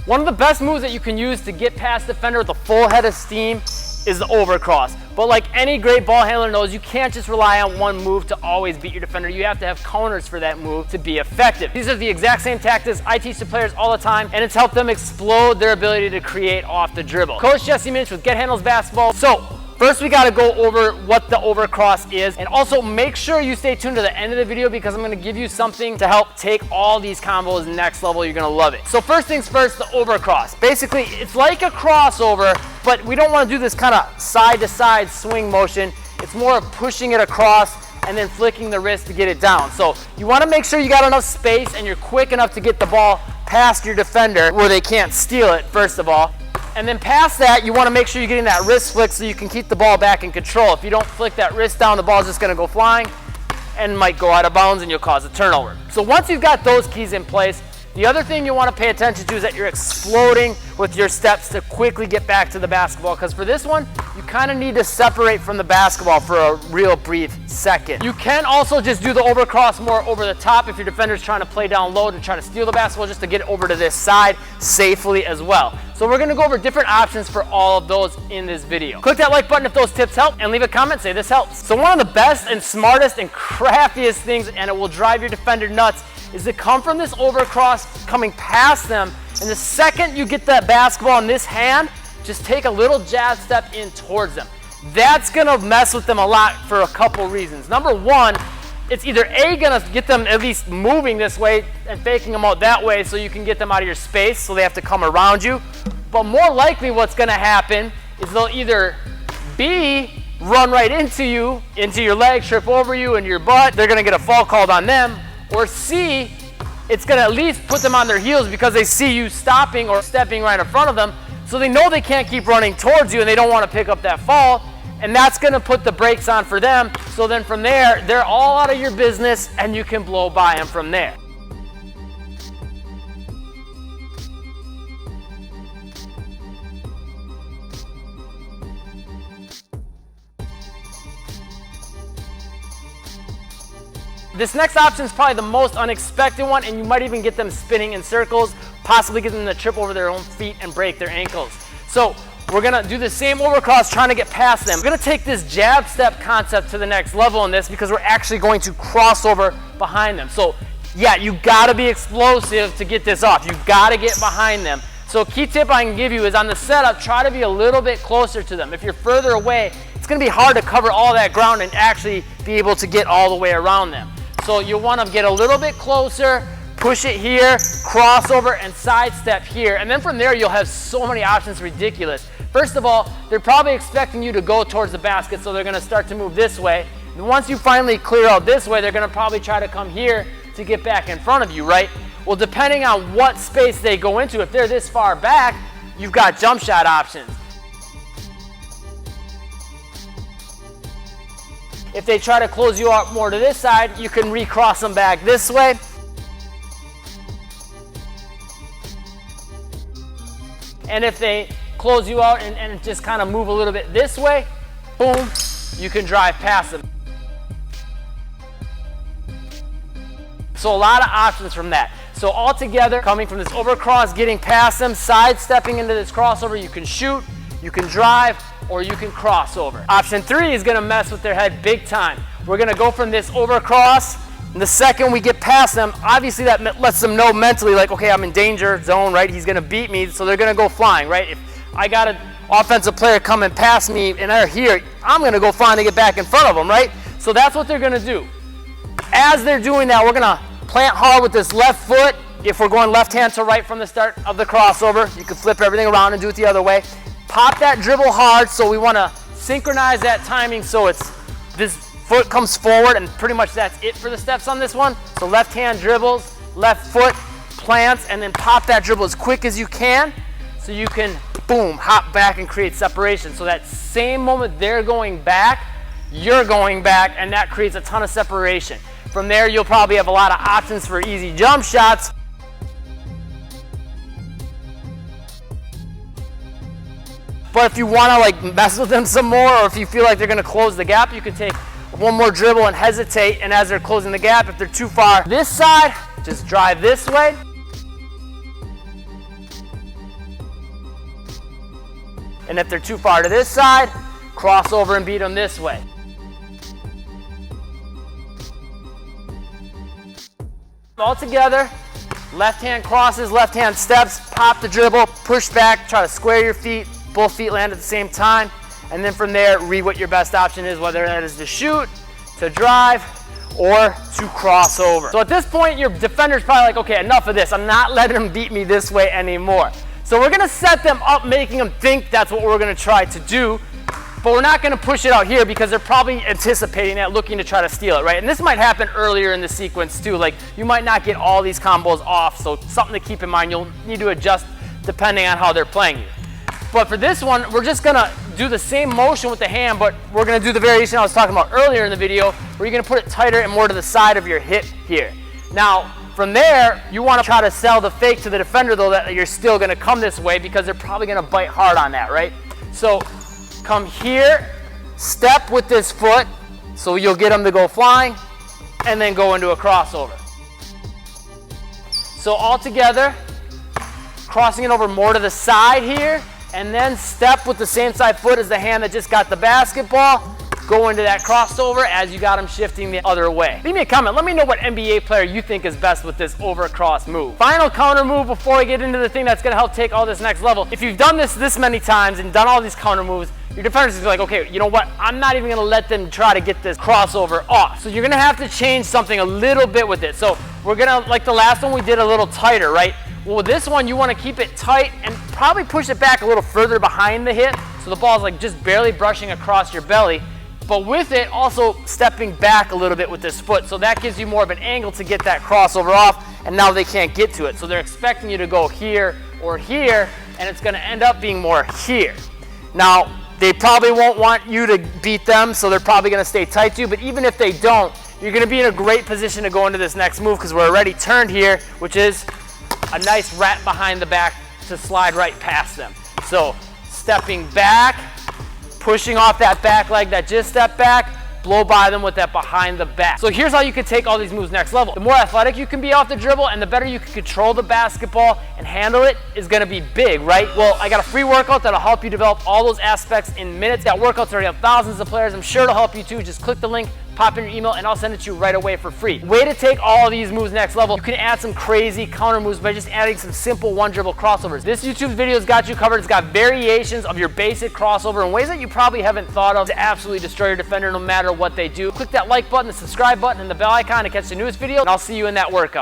One of the best moves that you can use to get past the defender with a full head of steam is the overcross. But like any great ball handler knows, you can't just rely on one move to always beat your defender. You have to have counters for that move to be effective. These are the exact same tactics I teach to players all the time, and it's helped them explode their ability to create off the dribble. Coach Jesse Muench with Get Handles Basketball. So first, we got to go over what the overcross is, and also make sure you stay tuned to the end of the video because I'm going to give you something to help take all these combos next level. You're going to love it. So first things first, the overcross. Basically, it's like a crossover, but we don't want to do this kind of side-to-side swing motion. It's more of pushing it across and then flicking the wrist to get it down. So you want to make sure you got enough space and you're quick enough to get the ball past your defender where they can't steal it, first of all. And then past that, you want to make sure you're getting that wrist flick so you can keep the ball back in control. If you don't flick that wrist down, the ball's just going to go flying and might go out of bounds and you'll cause a turnover. So once you've got those keys in place, the other thing you want to pay attention to is that you're exploding with your steps to quickly get back to the basketball, because for this one, you kind of need to separate from the basketball for a real brief second. You can also just do the overcross more over the top if your defender's trying to play down low to try to steal the basketball, just to get it over to this side safely as well. So we're going to go over different options for all of those in this video. Click that like button if those tips help, and leave a comment, say this helps. So one of the best and smartest and craftiest things, and it will drive your defender nuts, is to come from this overcross, coming past them, and the second you get that basketball in this hand, just take a little jab step in towards them. That's gonna mess with them a lot for a couple reasons. Number one, it's either A, gonna get them at least moving this way and faking them out that way so you can get them out of your space so they have to come around you. But more likely what's gonna happen is they'll either B, run right into you, into your leg, trip over you and your butt, they're gonna get a foul called on them, or C, it's gonna at least put them on their heels because they see you stopping or stepping right in front of them, so they know they can't keep running towards you and they don't wanna pick up that fall, and that's gonna put the brakes on for them, so then from there, they're all out of your business and you can blow by them from there. This next option is probably the most unexpected one, and you might even get them spinning in circles, possibly get them to trip over their own feet and break their ankles. So we're gonna do the same overcross trying to get past them. We're gonna take this jab step concept to the next level in this because we're actually going to cross over behind them. So yeah, you gotta be explosive to get this off. You gotta get behind them. So a key tip I can give you is on the setup, try to be a little bit closer to them. If you're further away, it's gonna be hard to cover all that ground and actually be able to get all the way around them. So you want to get a little bit closer, push it here, crossover, and sidestep here. And then from there, you'll have so many options, ridiculous. First of all, they're probably expecting you to go towards the basket, so they're going to start to move this way. And once you finally clear out this way, they're going to probably try to come here to get back in front of you, right? Well, depending on what space they go into, if they're this far back, you've got jump shot options. If they try to close you out more to this side, you can recross them back this way. And if they close you out and just kind of move a little bit this way, boom, you can drive past them. So a lot of options from that. So all together, coming from this overcross, getting past them, sidestepping into this crossover, you can shoot, you can drive, or you can cross over. Option 3 is gonna mess with their head big time. We're gonna go from this overcross, and the second we get past them, obviously that lets them know mentally, like, okay, I'm in danger zone, right? He's gonna beat me, so they're gonna go flying, right? If I got an offensive player coming past me and they're here, I'm gonna go flying to get back in front of them, right? So that's what they're gonna do. As they're doing that, we're gonna plant hard with this left foot. If we're going left hand to right from the start of the crossover, you can flip everything around and do it the other way. Pop that dribble hard, so we want to synchronize that timing so it's this foot comes forward, and pretty much that's it for the steps on this one. So left hand dribbles, left foot plants, and then pop that dribble as quick as you can so you can, boom, hop back and create separation. So that same moment they're going back, you're going back, and that creates a ton of separation. From there, you'll probably have a lot of options for easy jump shots. But if you want to like mess with them some more, or if you feel like they're going to close the gap, you can take one more dribble and hesitate, and as they're closing the gap, if they're too far this side, just drive this way. And if they're too far to this side, cross over and beat them this way. All together, left hand crosses, left hand steps, pop the dribble, push back, try to square your feet, both feet land at the same time, and then from there, read what your best option is, whether that is to shoot, to drive, or to cross over. So at this point, your defender's probably like, okay, enough of this. I'm not letting them beat me this way anymore. So we're gonna set them up, making them think that's what we're gonna try to do, but we're not gonna push it out here because they're probably anticipating that, looking to try to steal it, right? And this might happen earlier in the sequence too. Like, you might not get all these combos off, so something to keep in mind. You'll need to adjust depending on how they're playing you. But for this one, we're just gonna do the same motion with the hand, but we're gonna do the variation I was talking about earlier in the video, where you're gonna put it tighter and more to the side of your hip here. Now, from there, you wanna try to sell the fake to the defender though, that you're still gonna come this way because they're probably gonna bite hard on that, right? So come here, step with this foot, so you'll get them to go flying, and then go into a crossover. So all together, crossing it over more to the side here, and then step with the same side foot as the hand that just got the basketball, go into that crossover as you got them shifting the other way. Leave me a comment, let me know what NBA player you think is best with this overcross move. Final counter move before I get into the thing that's gonna help take all this next level. If you've done this many times and done all these counter moves, your defender's is like, okay, you know what? I'm not even gonna let them try to get this crossover off. So you're gonna have to change something a little bit with it. So we're gonna, like the last one we did a little tighter, right? Well, with this one, you wanna keep it tight and probably push it back a little further behind the hip, so the ball's like just barely brushing across your belly. But with it, also stepping back a little bit with this foot, so that gives you more of an angle to get that crossover off, and now they can't get to it. So they're expecting you to go here or here, and it's gonna end up being more here. Now, they probably won't want you to beat them, so they're probably gonna stay tight to you, but even if they don't, you're gonna be in a great position to go into this next move because we're already turned here, which is a nice rat behind the back to slide right past them. So stepping back, pushing off that back leg that just stepped back, blow by them with that behind the back. So here's how you can take all these moves next level. The more athletic you can be off the dribble and the better you can control the basketball and handle it is gonna be big, right? Well, I got a free workout that'll help you develop all those aspects in minutes. That workout's already have thousands of players. I'm sure it'll help you too. Just click the link, pop in your email, and I'll send it to you right away for free. Way to take all of these moves next level. You can add some crazy counter moves by just adding some simple one dribble crossovers. This YouTube video's got you covered. It's got variations of your basic crossover in ways that you probably haven't thought of to absolutely destroy your defender no matter what they do. Click that like button, the subscribe button, and the bell icon to catch the newest video, and I'll see you in that workout.